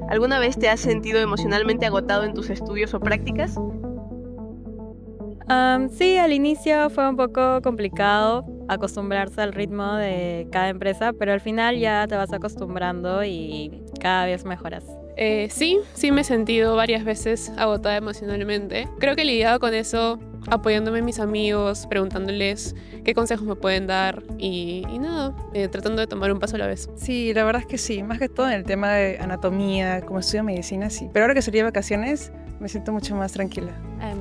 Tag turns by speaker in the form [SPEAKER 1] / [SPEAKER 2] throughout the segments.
[SPEAKER 1] ¿Alguna vez te has sentido emocionalmente agotado en tus estudios o prácticas?
[SPEAKER 2] Sí, al inicio fue un poco complicado acostumbrarse al ritmo de cada empresa, pero al final ya te vas acostumbrando y cada vez mejoras.
[SPEAKER 3] Sí me he sentido varias veces agotada emocionalmente. Creo que he lidiado con eso apoyándome en mis amigos, preguntándoles qué consejos me pueden dar y nada, tratando de tomar un paso a la vez.
[SPEAKER 4] Sí, la verdad es que sí, más que todo en el tema de anatomía, como estudio medicina, sí. Pero ahora que salí de vacaciones, me siento mucho más tranquila.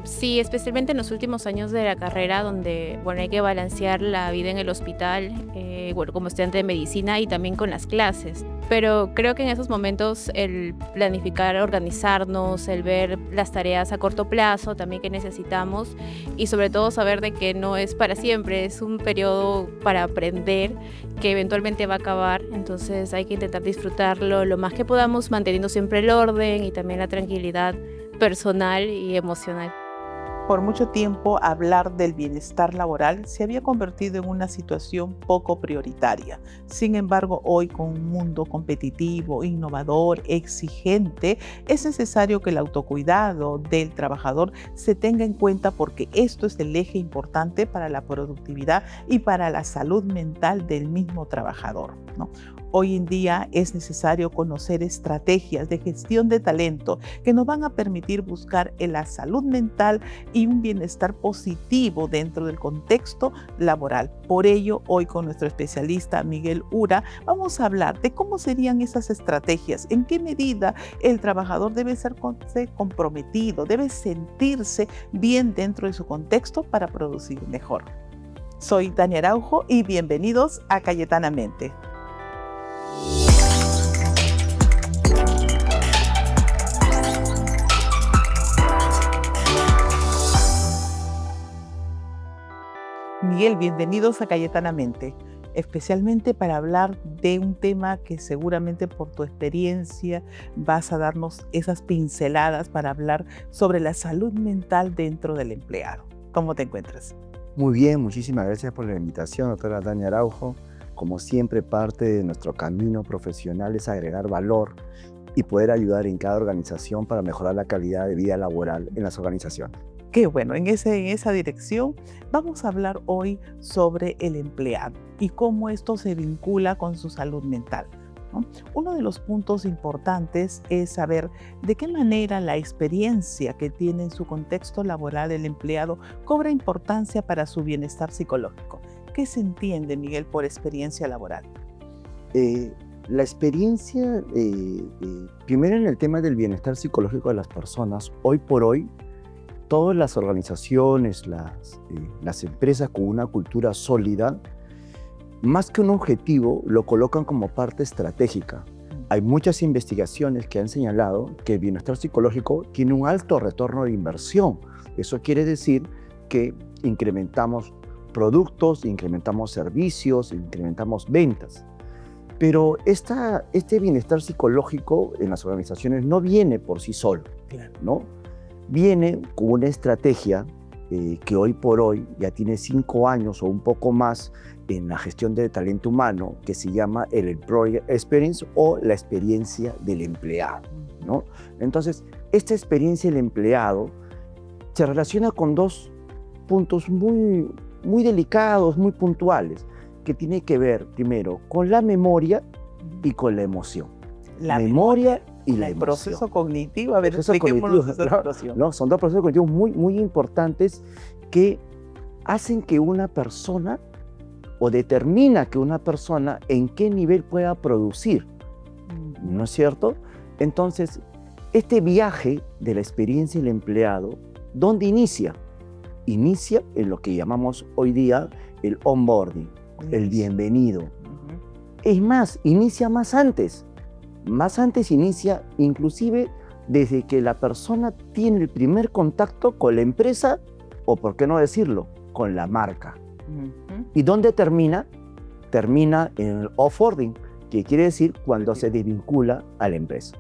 [SPEAKER 5] Sí, especialmente en los últimos años de la carrera, donde hay que balancear la vida en el hospital, como estudiante de medicina y también con las clases. Pero creo que en esos momentos el planificar, organizarnos, el ver las tareas a corto plazo también que necesitamos y sobre todo saber de que no es para siempre, es un periodo para aprender que eventualmente va a acabar. Entonces hay que intentar disfrutarlo lo más que podamos, manteniendo siempre el orden y también la tranquilidad personal y emocional.
[SPEAKER 6] Por mucho tiempo, hablar del bienestar laboral se había convertido en una situación poco prioritaria. Sin embargo, hoy con un mundo competitivo, innovador, exigente, es necesario que el autocuidado del trabajador se tenga en cuenta porque esto es el eje importante para la productividad y para la salud mental del mismo trabajador, ¿no? Hoy en día es necesario conocer estrategias de gestión de talento que nos van a permitir buscar la salud mental y un bienestar positivo dentro del contexto laboral. Por ello, hoy con nuestro especialista Miguel Ura vamos a hablar de cómo serían esas estrategias, en qué medida el trabajador debe ser comprometido, debe sentirse bien dentro de su contexto para producir mejor. Soy Tania Araujo y bienvenidos a Cayetanamente. Miguel, bienvenidos a Cayetanamente, especialmente para hablar de un tema que seguramente por tu experiencia vas a darnos esas pinceladas para hablar sobre la salud mental dentro del empleado. ¿Cómo te encuentras?
[SPEAKER 7] Muy bien, muchísimas gracias por la invitación, doctora Tania Araujo. Como siempre, parte de nuestro camino profesional es agregar valor y poder ayudar en cada organización para mejorar la calidad de vida laboral en las organizaciones.
[SPEAKER 6] Qué bueno, en esa dirección vamos a hablar hoy sobre el empleado y cómo esto se vincula con su salud mental, ¿no? Uno de los puntos importantes es saber de qué manera la experiencia que tiene en su contexto laboral el empleado cobra importancia para su bienestar psicológico. ¿Qué se entiende, Miguel, por experiencia laboral?
[SPEAKER 7] La experiencia, primero en el tema del bienestar psicológico de las personas, hoy por hoy, todas las organizaciones, las empresas con una cultura sólida, más que un objetivo, lo colocan como parte estratégica. Hay muchas investigaciones que han señalado que el bienestar psicológico tiene un alto retorno de inversión. Eso quiere decir que incrementamos productos, incrementamos servicios, incrementamos ventas. Pero este bienestar psicológico en las organizaciones no viene por sí solo, ¿no? Viene con una estrategia que hoy por hoy ya tiene 5 años o un poco más en la gestión de talento humano, que se llama el Employee Experience o la experiencia del empleado, ¿no? Entonces, esta experiencia del empleado se relaciona con dos puntos muy, muy delicados, muy puntuales, que tiene que ver primero con la memoria y con la emoción. La memoria y la emoción.
[SPEAKER 6] El proceso cognitivo, a ver, expliquémonos esa situación.
[SPEAKER 7] No, son dos procesos cognitivos muy, muy importantes que hacen que una persona o determina que una persona en qué nivel pueda producir, ¿no es cierto? Entonces, este viaje de la experiencia del empleado, ¿dónde inicia? Inicia en lo que llamamos hoy día el onboarding, el bienvenido. Es más, inicia más antes. Más antes inicia inclusive desde que la persona tiene el primer contacto con la empresa o, por qué no decirlo, con la marca. ¿Y dónde termina? Termina en el offboarding, que quiere decir cuando se desvincula a la empresa.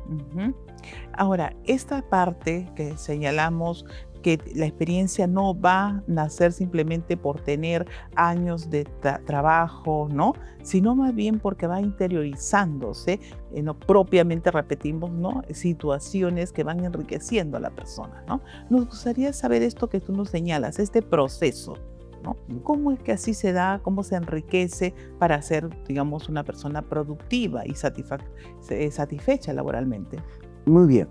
[SPEAKER 6] Ahora, esta parte que señalamos que la experiencia no va a nacer simplemente por tener años de trabajo, ¿no? Sino más bien porque va interiorizándose, no propiamente repetimos, ¿no? Situaciones que van enriqueciendo a la persona, ¿no? Nos gustaría saber esto que tú nos señalas, este proceso, ¿no? ¿Cómo es que así se da, cómo se enriquece para ser, digamos, una persona productiva y satisfecha laboralmente?
[SPEAKER 7] Muy bien.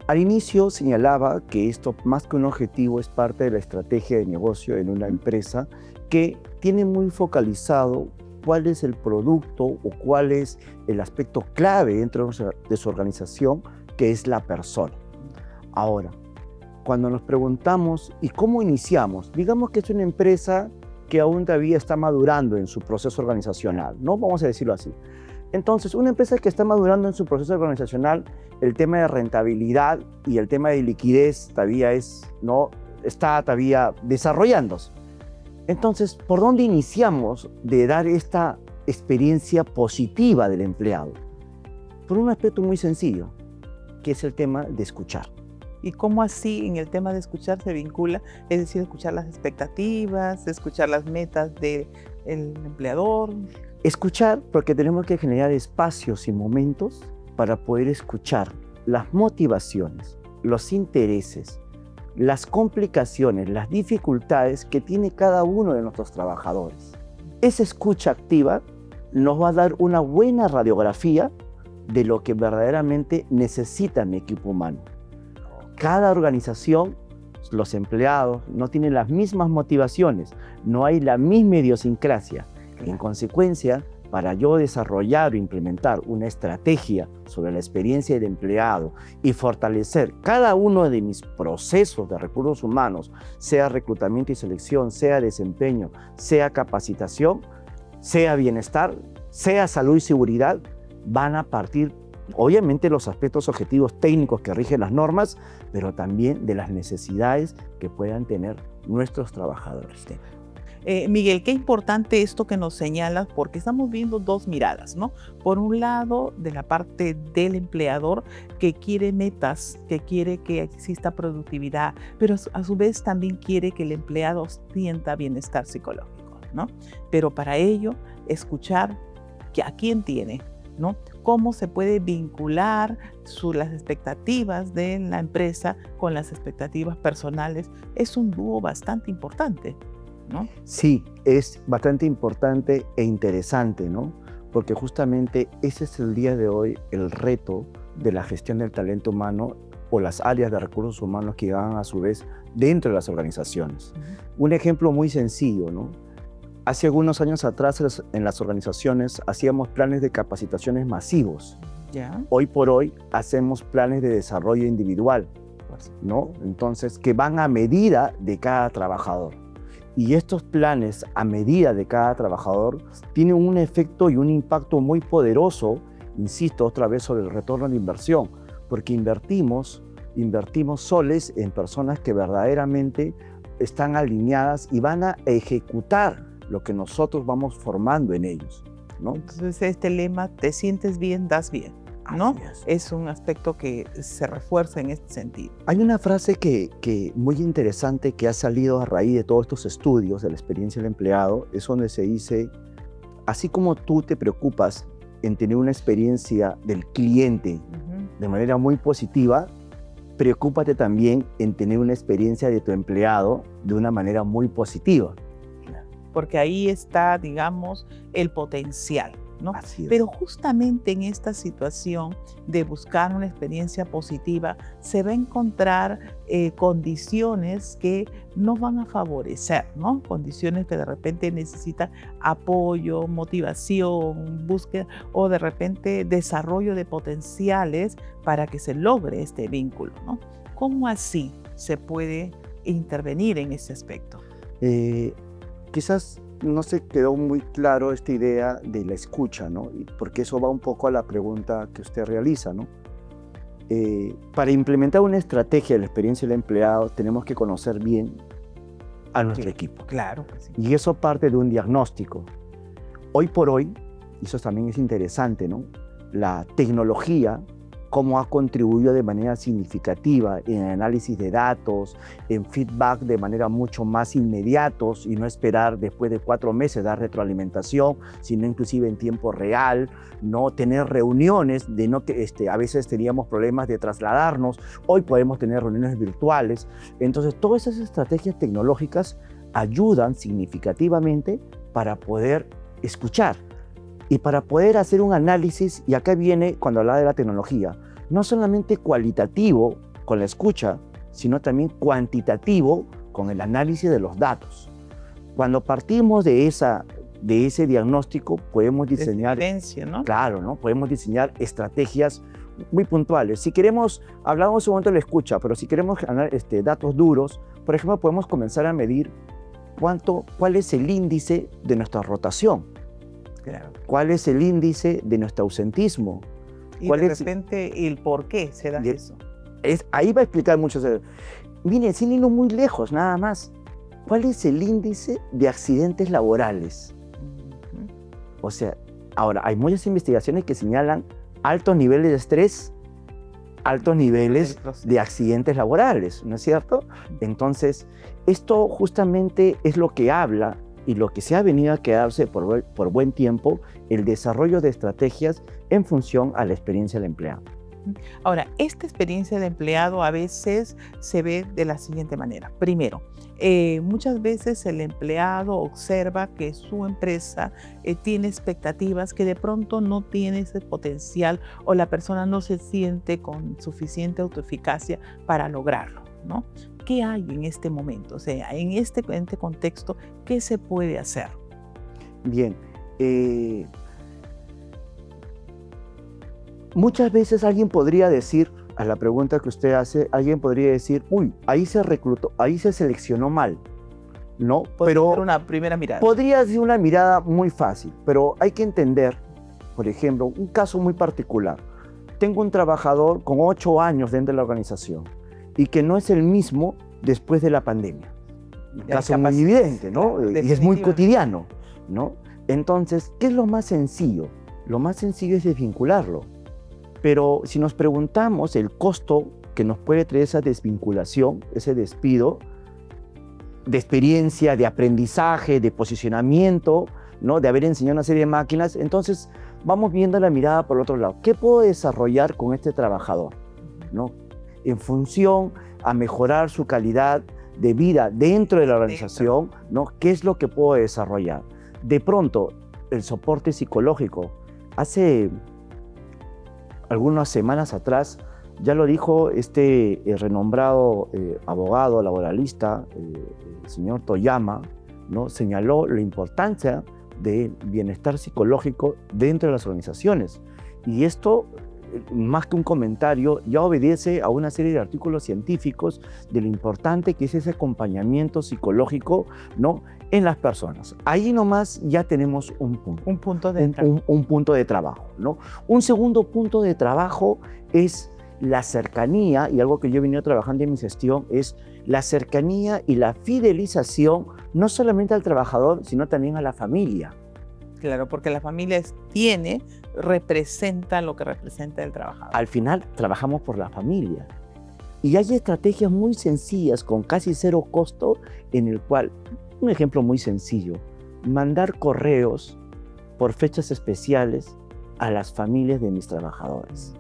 [SPEAKER 7] Al inicio señalaba que esto, más que un objetivo, es parte de la estrategia de negocio en una empresa que tiene muy focalizado cuál es el producto o cuál es el aspecto clave dentro de su organización, que es la persona. Ahora, cuando nos preguntamos, ¿y cómo iniciamos? Digamos que es una empresa que aún todavía está madurando en su proceso organizacional, ¿no? Vamos a decirlo así. Entonces, una empresa que está madurando en su proceso organizacional, el tema de rentabilidad y el tema de liquidez todavía está todavía desarrollándose. Entonces, ¿por dónde iniciamos de dar esta experiencia positiva del empleado? Por un aspecto muy sencillo, que es el tema de escuchar.
[SPEAKER 6] ¿Y cómo así en el tema de escuchar se vincula? Es decir, escuchar las expectativas, escuchar las metas del empleador.
[SPEAKER 7] Escuchar, porque tenemos que generar espacios y momentos para poder escuchar las motivaciones, los intereses, las complicaciones, las dificultades que tiene cada uno de nuestros trabajadores. Esa escucha activa nos va a dar una buena radiografía de lo que verdaderamente necesita mi equipo humano. Cada organización, los empleados no tienen las mismas motivaciones, no hay la misma idiosincrasia. En consecuencia, para yo desarrollar o implementar una estrategia sobre la experiencia del empleado y fortalecer cada uno de mis procesos de recursos humanos, sea reclutamiento y selección, sea desempeño, sea capacitación, sea bienestar, sea salud y seguridad, van a partir obviamente los aspectos objetivos técnicos que rigen las normas, pero también de las necesidades que puedan tener nuestros trabajadores.
[SPEAKER 6] Miguel, qué importante esto que nos señalas, porque estamos viendo dos miradas, ¿no? Por un lado, de la parte del empleador que quiere metas, que quiere que exista productividad, pero a su vez también quiere que el empleado sienta bienestar psicológico, ¿no? Pero para ello, escuchar a quién tiene, ¿no? Cómo se puede vincular las expectativas de la empresa con las expectativas personales, es un dúo bastante importante, ¿no?
[SPEAKER 7] Sí, es bastante importante e interesante, ¿no? Porque justamente ese es el día de hoy el reto de la gestión del talento humano o las áreas de recursos humanos que van a su vez dentro de las organizaciones. Un ejemplo muy sencillo, ¿no? Hace algunos años atrás en las organizaciones hacíamos planes de capacitaciones masivos.
[SPEAKER 6] ¿Ya?
[SPEAKER 7] Hoy por hoy hacemos planes de desarrollo individual, ¿no? Entonces, que van a medida de cada trabajador. Y estos planes a medida de cada trabajador tienen un efecto y un impacto muy poderoso, insisto otra vez sobre el retorno de inversión, porque invertimos soles en personas que verdaderamente están alineadas y van a ejecutar lo que nosotros vamos formando en ellos, ¿no?
[SPEAKER 6] Entonces este lema, te sientes bien, das bien, ¿no? Es un aspecto que se refuerza en este sentido.
[SPEAKER 7] Hay una frase que muy interesante que ha salido a raíz de todos estos estudios de la experiencia del empleado, es donde se dice, así como tú te preocupas en tener una experiencia del cliente de manera muy positiva, preocúpate también en tener una experiencia de tu empleado de una manera muy positiva.
[SPEAKER 6] Porque ahí está, digamos, el potencial, ¿no?
[SPEAKER 7] Así es.
[SPEAKER 6] Pero justamente en esta situación de buscar una experiencia positiva, se va a encontrar condiciones que no van a favorecer, ¿no? Condiciones que de repente necesitan apoyo, motivación, búsqueda o de repente desarrollo de potenciales para que se logre este vínculo, ¿no? ¿Cómo así se puede intervenir en ese aspecto?
[SPEAKER 7] Quizás no se quedó muy claro esta idea de la escucha, ¿no? Porque eso va un poco a la pregunta que usted realiza, ¿no? Para implementar una estrategia de la experiencia del empleado tenemos que conocer bien a nuestro equipo.
[SPEAKER 6] Claro que sí.
[SPEAKER 7] Y eso parte de un diagnóstico. Hoy por hoy, y eso también es interesante, ¿no? La tecnología cómo ha contribuido de manera significativa en análisis de datos, en feedback de manera mucho más inmediatos y no esperar después de 4 meses dar retroalimentación, sino inclusive en tiempo real, no tener reuniones, de no que a veces teníamos problemas de trasladarnos, hoy podemos tener reuniones virtuales. Entonces, todas esas estrategias tecnológicas ayudan significativamente para poder escuchar y para poder hacer un análisis, y acá viene cuando hablaba de la tecnología, no solamente cualitativo con la escucha, sino también cuantitativo con el análisis de los datos. Cuando partimos de ese diagnóstico, podemos diseñar,
[SPEAKER 6] ¿no?
[SPEAKER 7] claro, ¿no? Podemos diseñar estrategias muy puntuales. Si queremos, hablamos un momento de la escucha, pero si queremos ganar datos duros, por ejemplo, podemos comenzar a medir cuál es el índice de nuestra rotación.
[SPEAKER 6] Claro.
[SPEAKER 7] ¿Cuál es el índice de nuestro ausentismo?
[SPEAKER 6] Y
[SPEAKER 7] ¿Cuál
[SPEAKER 6] de
[SPEAKER 7] es
[SPEAKER 6] repente el por qué se da eso.
[SPEAKER 7] Ahí va a explicar mucho. Miren, sin irnos muy lejos, nada más. ¿Cuál es el índice de accidentes laborales? O sea, ahora, hay muchas investigaciones que señalan altos niveles de estrés, altos niveles de accidentes laborales, ¿no es cierto? Entonces, esto justamente es lo que habla y lo que se ha venido a quedarse por buen tiempo, el desarrollo de estrategias en función a la experiencia del empleado.
[SPEAKER 6] Ahora, esta experiencia de empleado a veces se ve de la siguiente manera. Primero, muchas veces el empleado observa que su empresa tiene expectativas que de pronto no tiene ese potencial o la persona no se siente con suficiente autoeficacia para lograrlo, ¿no? ¿Qué hay en este momento? O sea, en este contexto, ¿qué se puede hacer?
[SPEAKER 7] Bien, muchas veces alguien podría decir, a la pregunta que usted hace, alguien podría decir, uy, ahí se reclutó, ahí se seleccionó mal, ¿no?
[SPEAKER 6] Podría ser una primera mirada.
[SPEAKER 7] Podría ser una mirada muy fácil, pero hay que entender, por ejemplo, un caso muy particular. Tengo un trabajador con 8 años dentro de la organización y que no es el mismo después de la pandemia. Un caso muy evidente, ¿no?
[SPEAKER 6] Claro,
[SPEAKER 7] y es muy cotidiano, ¿no? Entonces, ¿qué es lo más sencillo? Lo más sencillo es desvincularlo. Pero si nos preguntamos el costo que nos puede traer esa desvinculación, ese despido, de experiencia, de aprendizaje, de posicionamiento, ¿no? De haber enseñado una serie de máquinas, entonces vamos viendo la mirada por el otro lado. ¿Qué puedo desarrollar con este trabajador, ¿no? En función a mejorar su calidad de vida dentro de la organización, ¿no? ¿Qué es lo que puedo desarrollar? De pronto, el soporte psicológico. Hace algunas semanas atrás, ya lo dijo este renombrado abogado laboralista, el señor Toyama, ¿no? Señaló la importancia del bienestar psicológico dentro de las organizaciones. Y esto, más que un comentario, ya obedece a una serie de artículos científicos de lo importante que es ese acompañamiento psicológico, ¿no? En las personas. Ahí nomás ya tenemos un punto.
[SPEAKER 6] Un punto de
[SPEAKER 7] un punto de trabajo, ¿no? Un segundo punto de trabajo es la cercanía, y algo que yo he venido trabajando en mi gestión es la cercanía y la fidelización, no solamente al trabajador, sino también a la familia.
[SPEAKER 6] Claro, porque la familia representa lo que representa el trabajador.
[SPEAKER 7] Al final trabajamos por la familia. Y hay estrategias muy sencillas con casi 0 costo en el cual, un ejemplo muy sencillo, mandar correos por fechas especiales a las familias de mis trabajadores.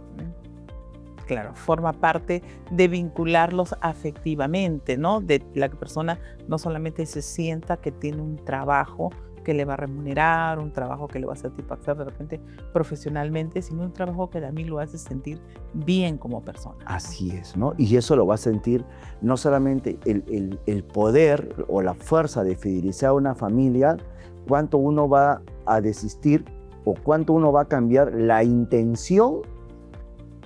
[SPEAKER 6] Claro, forma parte de vincularlos afectivamente, ¿no? De la persona no solamente se sienta que tiene un trabajo que le va a remunerar, un trabajo que le va a satisfacer de repente profesionalmente, sino un trabajo que también lo hace sentir bien como persona.
[SPEAKER 7] Así es, ¿no? Y eso lo va a sentir no solamente el poder o la fuerza de fidelizar a una familia, cuánto uno va a desistir o cuánto uno va a cambiar la intención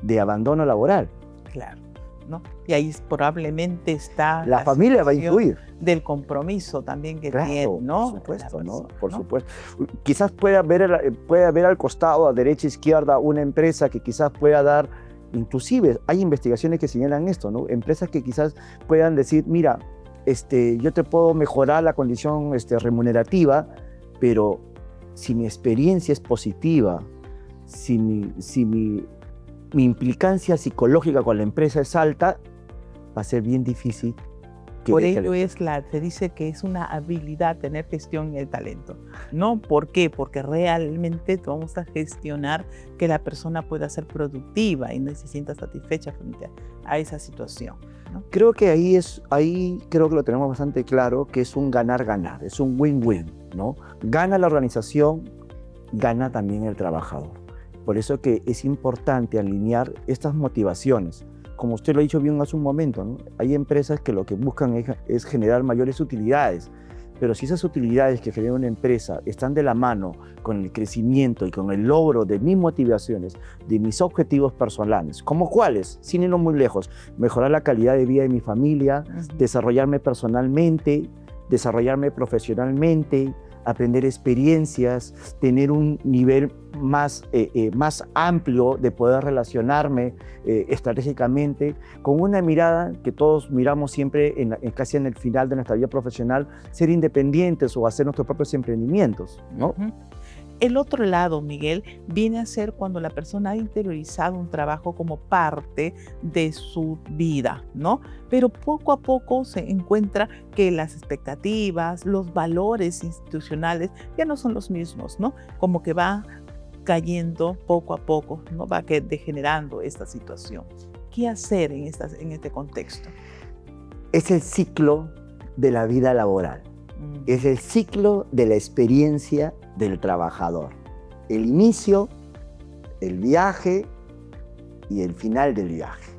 [SPEAKER 7] de abandono laboral.
[SPEAKER 6] Claro, ¿no? Y ahí probablemente está
[SPEAKER 7] la familia va a influir.
[SPEAKER 6] Del compromiso también que tiene, ¿no?
[SPEAKER 7] Por supuesto, ¿no? Por supuesto. Quizás pueda haber al costado, a derecha, izquierda, una empresa que quizás pueda dar, inclusive hay investigaciones que señalan esto, ¿no? Empresas que quizás puedan decir, mira, yo te puedo mejorar la condición remunerativa, pero si mi experiencia es positiva, si mi mi implicancia psicológica con la empresa es alta, va a ser bien difícil que
[SPEAKER 6] Por
[SPEAKER 7] deje
[SPEAKER 6] ello
[SPEAKER 7] la-
[SPEAKER 6] se dice que es una habilidad tener gestión en el talento, ¿no? ¿Por qué? Porque realmente vamos a gestionar que la persona pueda ser productiva y no se sienta satisfecha frente a esa situación, ¿no?
[SPEAKER 7] Creo que ahí creo que lo tenemos bastante claro, que es un ganar-ganar, es un win-win, ¿no? Gana la organización, gana también el trabajador. Por eso que es importante alinear estas motivaciones. Como usted lo ha dicho bien hace un momento, ¿no? Hay empresas que lo que buscan es generar mayores utilidades, pero si esas utilidades que genera una empresa están de la mano con el crecimiento y con el logro de mis motivaciones, de mis objetivos personales, ¿como cuáles? Sin irnos muy lejos, mejorar la calidad de vida de mi familia, desarrollarme personalmente, desarrollarme profesionalmente, aprender experiencias, tener un nivel más amplio de poder relacionarme estratégicamente, con una mirada que todos miramos siempre casi en el final de nuestra vida profesional, ser independientes o hacer nuestros propios emprendimientos, ¿no?
[SPEAKER 6] Ujú. El otro lado, Miguel, viene a ser cuando la persona ha interiorizado un trabajo como parte de su vida, ¿no? Pero poco a poco se encuentra que las expectativas, los valores institucionales ya no son los mismos, ¿no? Como que va cayendo poco a poco, ¿no? Va degenerando esta situación. ¿Qué hacer en este contexto?
[SPEAKER 7] Es el ciclo de la vida laboral. Es el ciclo de la experiencia del trabajador. El inicio, el viaje y el final del viaje.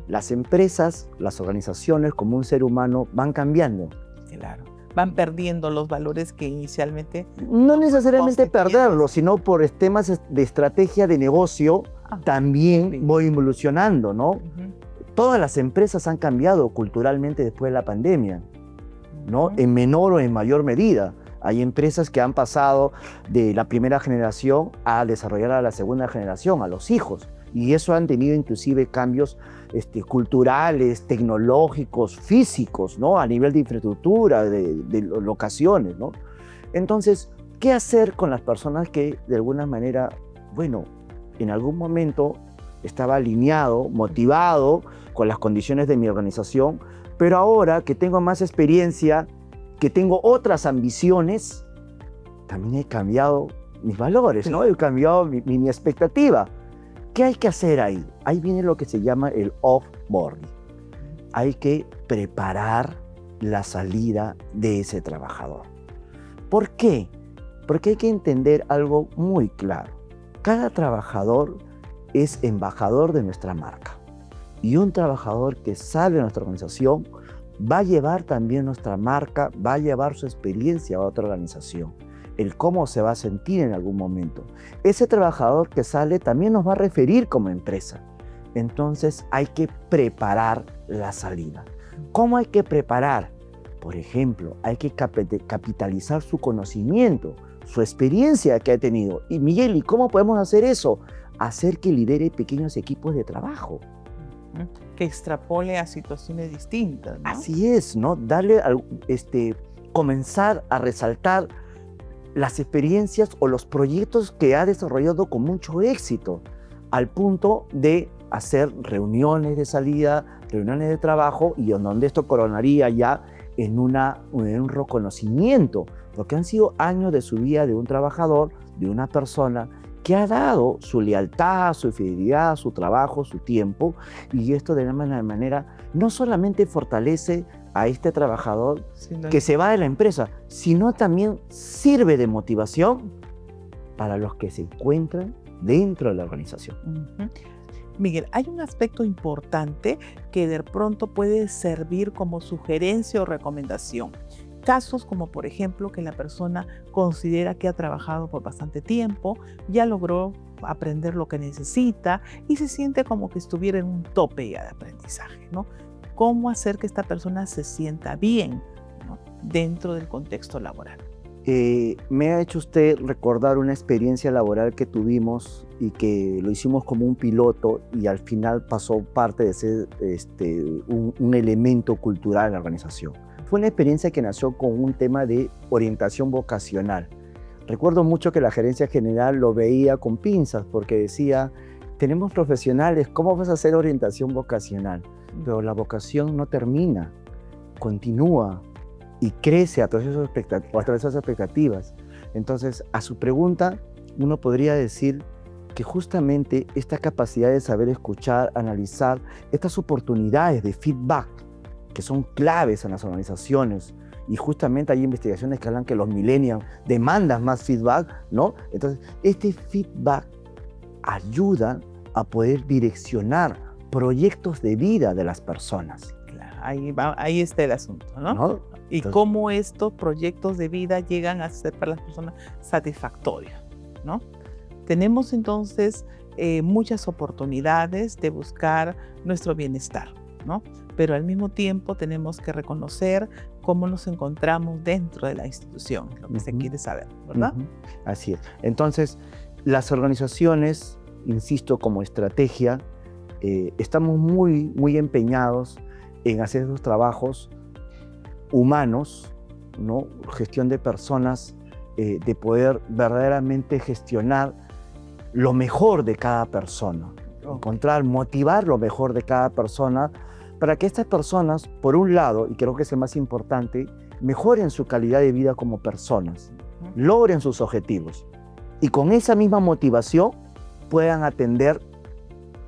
[SPEAKER 7] Las empresas, las organizaciones, como un ser humano, van cambiando.
[SPEAKER 6] Claro. Van perdiendo los valores que inicialmente...
[SPEAKER 7] No necesariamente
[SPEAKER 6] Constituyentes.
[SPEAKER 7] perderlos, sino por temas de estrategia de negocio, también
[SPEAKER 6] sí.
[SPEAKER 7] voy evolucionando, ¿no?
[SPEAKER 6] Ujú.
[SPEAKER 7] Todas las empresas han cambiado culturalmente después de la pandemia, ¿no?
[SPEAKER 6] Ujú.
[SPEAKER 7] En menor o en mayor medida. Hay empresas que han pasado de la primera generación a desarrollar a la segunda generación, a los hijos. Y eso han tenido inclusive cambios culturales, tecnológicos, físicos, ¿no? A nivel de infraestructura, de locaciones, ¿no? Entonces, ¿qué hacer con las personas que de alguna manera, bueno, en algún momento estaba alineado, motivado con las condiciones de mi organización, pero ahora que tengo más experiencia, que tengo otras ambiciones, también he cambiado mis valores, ¿no? He cambiado mi expectativa. ¿Qué hay que hacer ahí? Ahí viene lo que se llama el off-boarding. Hay que preparar la salida de ese trabajador. ¿Por qué? Porque hay que entender algo muy claro. Cada trabajador es embajador de nuestra marca. Y un trabajador que sale de nuestra organización va a llevar también nuestra marca, va a llevar su experiencia a otra organización, el cómo se va a sentir en algún momento. Ese trabajador que sale también nos va a referir como empresa. Entonces hay que preparar la salida. ¿Cómo hay que preparar? Por ejemplo, hay que capitalizar su conocimiento, su experiencia que ha tenido. Y Miguel, ¿y cómo podemos hacer eso? Hacer que lidere pequeños equipos de trabajo.
[SPEAKER 6] Que extrapole a situaciones distintas, ¿no?
[SPEAKER 7] Así es, ¿no? Comenzar a resaltar las experiencias o los proyectos que ha desarrollado con mucho éxito, al punto de hacer reuniones de salida, reuniones de trabajo, y en donde esto coronaría ya en un reconocimiento, porque han sido años de su vida de un trabajador, de una persona que ha dado su lealtad, su fidelidad, su trabajo, su tiempo, y esto de alguna manera no solamente fortalece a este trabajador que se va de la empresa, sino también sirve de motivación para los que se encuentran dentro de la organización.
[SPEAKER 6] Ujú. Miguel, hay un aspecto importante que de pronto puede servir como sugerencia o recomendación. Casos como, por ejemplo, que la persona considera que ha trabajado por bastante tiempo, ya logró aprender lo que necesita y se siente como que estuviera en un tope ya de aprendizaje, ¿no? ¿Cómo hacer que esta persona se sienta bien, ¿no? Dentro del contexto laboral?
[SPEAKER 7] Me ha hecho usted recordar una experiencia laboral que tuvimos y que lo hicimos como un piloto y al final pasó parte de ser un elemento cultural en la organización. Fue una experiencia que nació con un tema de orientación vocacional. Recuerdo mucho que la gerencia general lo veía con pinzas porque decía, tenemos profesionales, ¿cómo vas a hacer orientación vocacional? Pero la vocación no termina, continúa y crece a través de esas expectativas. Entonces, a su pregunta, uno podría decir que justamente esta capacidad de saber escuchar, analizar, estas oportunidades de feedback, que son claves en las organizaciones, y justamente hay investigaciones que hablan que los millennials demandan más feedback, ¿no? Entonces, este feedback ayuda a poder direccionar proyectos de vida de las personas.
[SPEAKER 6] Claro, ahí está el asunto, ¿no?
[SPEAKER 7] ¿No?
[SPEAKER 6] Y
[SPEAKER 7] Entonces,
[SPEAKER 6] cómo estos proyectos de vida llegan a ser para las personas satisfactorios, ¿no? Tenemos entonces muchas oportunidades de buscar nuestro bienestar, ¿no? Pero al mismo tiempo tenemos que reconocer cómo nos encontramos dentro de la institución, lo que se quiere saber, ¿verdad?
[SPEAKER 7] Así es. Entonces, las organizaciones, insisto, como estrategia, estamos muy empeñados en hacer esos trabajos humanos, ¿no? Gestión de personas, de poder verdaderamente gestionar lo mejor de cada persona, encontrar, motivar lo mejor de cada persona para que estas personas, por un lado, y creo que es el más importante, mejoren su calidad de vida como personas, logren sus objetivos y con esa misma motivación puedan atender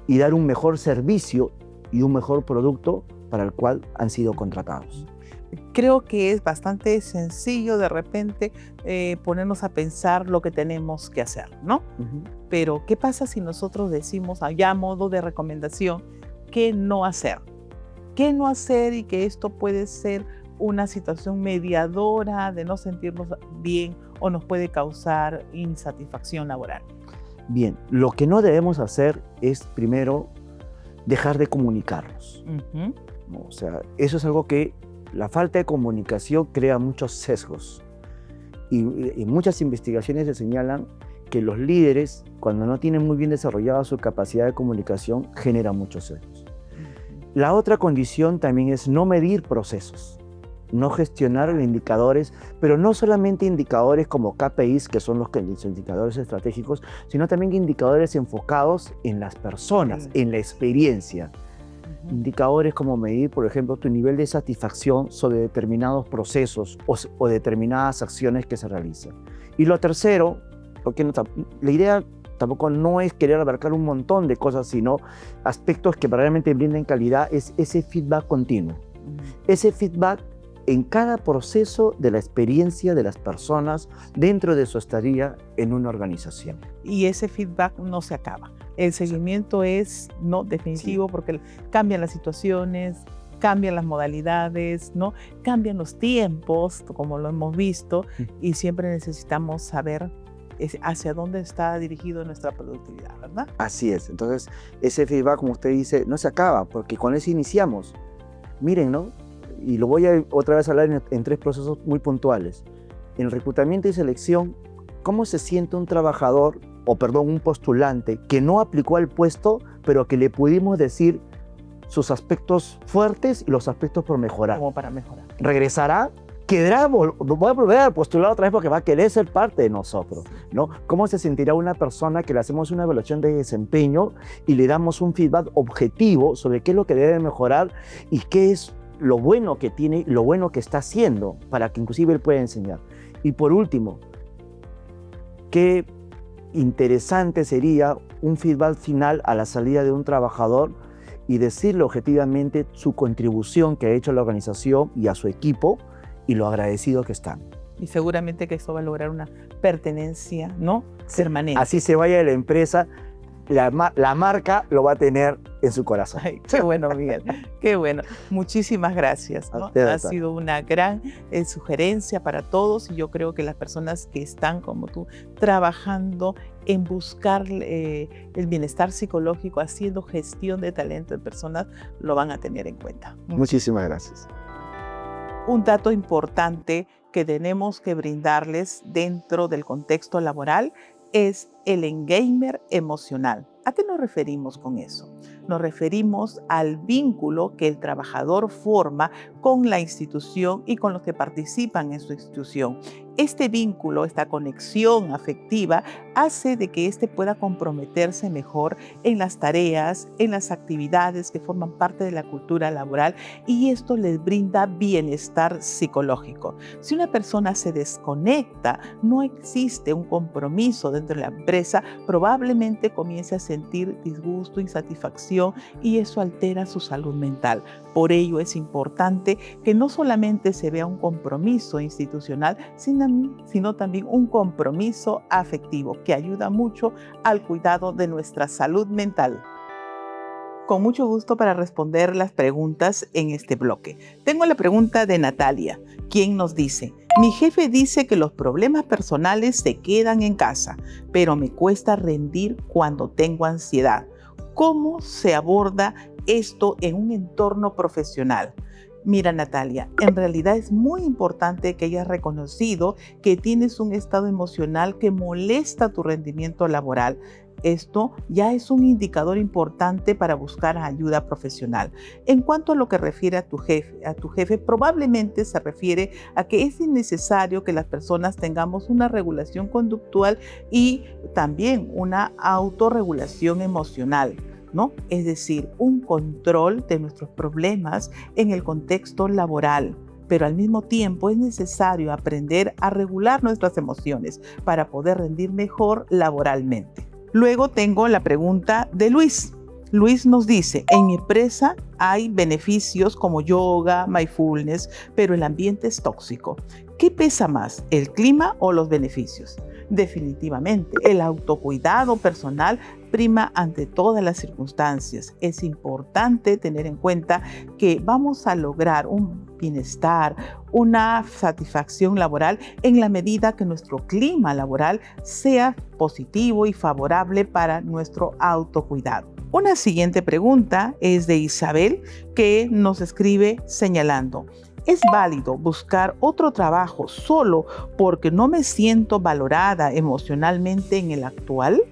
[SPEAKER 7] y dar un mejor servicio y un mejor producto para el cual han sido contratados.
[SPEAKER 6] Creo que es bastante sencillo de repente ponernos a pensar lo que tenemos que hacer, ¿no? Pero, ¿qué pasa si nosotros decimos, ya a modo de recomendación, qué no hacer? ¿Qué no hacer y que esto puede ser una situación mediadora de no sentirnos bien o nos puede causar insatisfacción laboral?
[SPEAKER 7] Bien, lo que no debemos hacer es, primero, dejar de comunicarnos. ¿No? O sea, eso es algo que la falta de comunicación crea muchos sesgos. Y muchas investigaciones se señalan que los líderes, cuando no tienen muy bien desarrollada su capacidad de comunicación, generan muchos sesgos. La otra condición también es no medir procesos, no gestionar indicadores, pero no solamente indicadores como KPIs, que son los indicadores estratégicos, sino también indicadores enfocados en las personas, en la experiencia. Indicadores como medir, por ejemplo, tu nivel de satisfacción sobre determinados procesos o determinadas acciones que se realizan. Y lo tercero, porque la idea tampoco no es querer abarcar un montón de cosas, sino aspectos que realmente brinden calidad, es ese feedback continuo. Ese feedback en cada proceso de la experiencia de las personas dentro de su estadía en una organización.
[SPEAKER 6] Y ese feedback no se acaba. El seguimiento es no definitivo porque cambian las situaciones, cambian las modalidades, ¿no? Cambian los tiempos, como lo hemos visto, y siempre necesitamos saber hacia dónde está dirigido nuestra productividad, ¿verdad?
[SPEAKER 7] Así es. Entonces, ese feedback, como usted dice, no se acaba, porque con eso iniciamos. Miren, ¿no? Y lo voy a otra vez hablar en tres procesos muy puntuales. En el reclutamiento y selección, ¿cómo se siente un trabajador, un postulante que no aplicó al puesto, pero que le pudimos decir sus aspectos fuertes y los aspectos por mejorar?
[SPEAKER 6] Como para mejorar.
[SPEAKER 7] ¿Regresará? ¿Quedará? Voy a volver a postular otra vez porque va a querer ser parte de nosotros, ¿no? ¿Cómo se sentirá una persona que le hacemos una evaluación de desempeño y le damos un feedback objetivo sobre qué es lo que debe mejorar y qué es lo bueno que tiene, lo bueno que está haciendo para que inclusive él pueda enseñar? Y por último, qué interesante sería un feedback final a la salida de un trabajador y decirle objetivamente su contribución que ha hecho a la organización y a su equipo y lo agradecido que están.
[SPEAKER 6] Y seguramente que eso va a lograr una pertenencia, ¿no? Permanente.
[SPEAKER 7] Así se vaya de la empresa, la marca lo va a tener en su corazón.
[SPEAKER 6] Ay, qué bueno, Miguel, qué bueno. Muchísimas gracias, ¿no? Ha sido una gran sugerencia para todos y yo creo que las personas que están como tú trabajando en buscar el bienestar psicológico, haciendo gestión de talento en personas, lo van a tener en cuenta.
[SPEAKER 7] Muchísimas gracias.
[SPEAKER 6] Un dato importante que tenemos que brindarles dentro del contexto laboral es el engagement emocional. ¿A qué nos referimos con eso? Nos referimos al vínculo que el trabajador forma con la institución y con los que participan en su institución. Este vínculo, esta conexión afectiva, hace de que éste pueda comprometerse mejor en las tareas, en las actividades que forman parte de la cultura laboral, y esto les brinda bienestar psicológico. Si una persona se desconecta, no existe un compromiso dentro de la empresa, probablemente comience a sentir disgusto, insatisfacción, y eso altera su salud mental. Por ello es importante que no solamente se vea un compromiso institucional, sino también un compromiso afectivo que ayuda mucho al cuidado de nuestra salud mental. Con mucho gusto para responder las preguntas en este bloque. Tengo la pregunta de Natalia, quien nos dice: mi jefe dice que los problemas personales se quedan en casa, pero me cuesta rendir cuando tengo ansiedad. ¿Cómo se aborda esto en un entorno profesional? Mira, Natalia, en realidad es muy importante que hayas reconocido que tienes un estado emocional que molesta tu rendimiento laboral. Esto ya es un indicador importante para buscar ayuda profesional. En cuanto a lo que refiere a tu jefe, probablemente se refiere a que es innecesario que las personas tengamos una regulación conductual y también una autorregulación emocional, ¿no? Es decir, un control de nuestros problemas en el contexto laboral. Pero al mismo tiempo es necesario aprender a regular nuestras emociones para poder rendir mejor laboralmente. Luego tengo la pregunta de Luis. Luis nos dice: en mi empresa hay beneficios como yoga, mindfulness, pero el ambiente es tóxico. ¿Qué pesa más, el clima o los beneficios? Definitivamente, el autocuidado personal prima ante todas las circunstancias. Es importante tener en cuenta que vamos a lograr un bienestar, una satisfacción laboral en la medida que nuestro clima laboral sea positivo y favorable para nuestro autocuidado. Una siguiente pregunta es de Isabel, que nos escribe señalando: ¿es válido buscar otro trabajo solo porque no me siento valorada emocionalmente en el actual?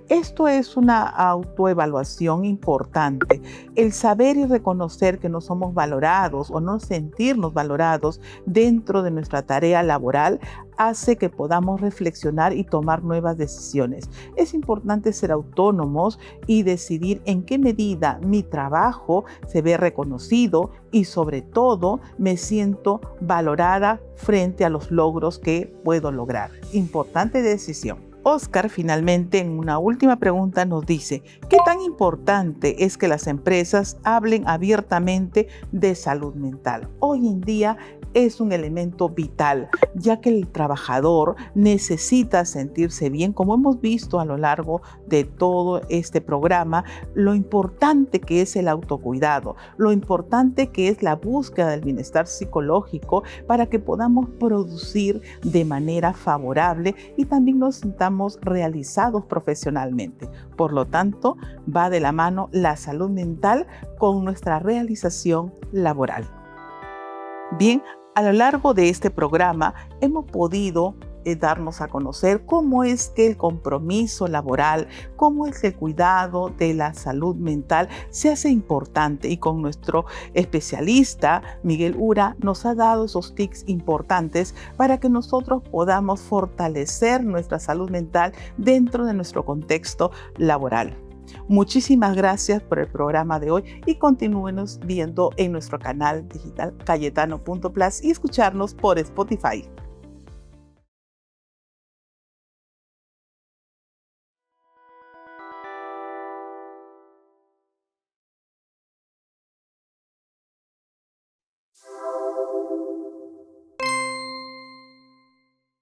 [SPEAKER 6] Esto es una autoevaluación importante. El saber y reconocer que no somos valorados o no sentirnos valorados dentro de nuestra tarea laboral hace que podamos reflexionar y tomar nuevas decisiones. Es importante ser autónomos y decidir en qué medida mi trabajo se ve reconocido y sobre todo me siento valorada frente a los logros que puedo lograr. Importante decisión. Oscar, finalmente, en una última pregunta nos dice: ¿qué tan importante es que las empresas hablen abiertamente de salud mental? Hoy en día es un elemento vital, ya que el trabajador necesita sentirse bien, como hemos visto a lo largo de todo este programa, lo importante que es el autocuidado, lo importante que es la búsqueda del bienestar psicológico para que podamos producir de manera favorable y también nos sintamos realizados profesionalmente. Por lo tanto, va de la mano la salud mental con nuestra realización laboral. Bien, a lo largo de este programa hemos podido darnos a conocer cómo es que el compromiso laboral, cómo es que el cuidado de la salud mental se hace importante, y con nuestro especialista Miguel Ura nos ha dado esos tips importantes para que nosotros podamos fortalecer nuestra salud mental dentro de nuestro contexto laboral. Muchísimas gracias por el programa de hoy y continúenos viendo en nuestro canal digital cayetano.plus y escucharnos por Spotify.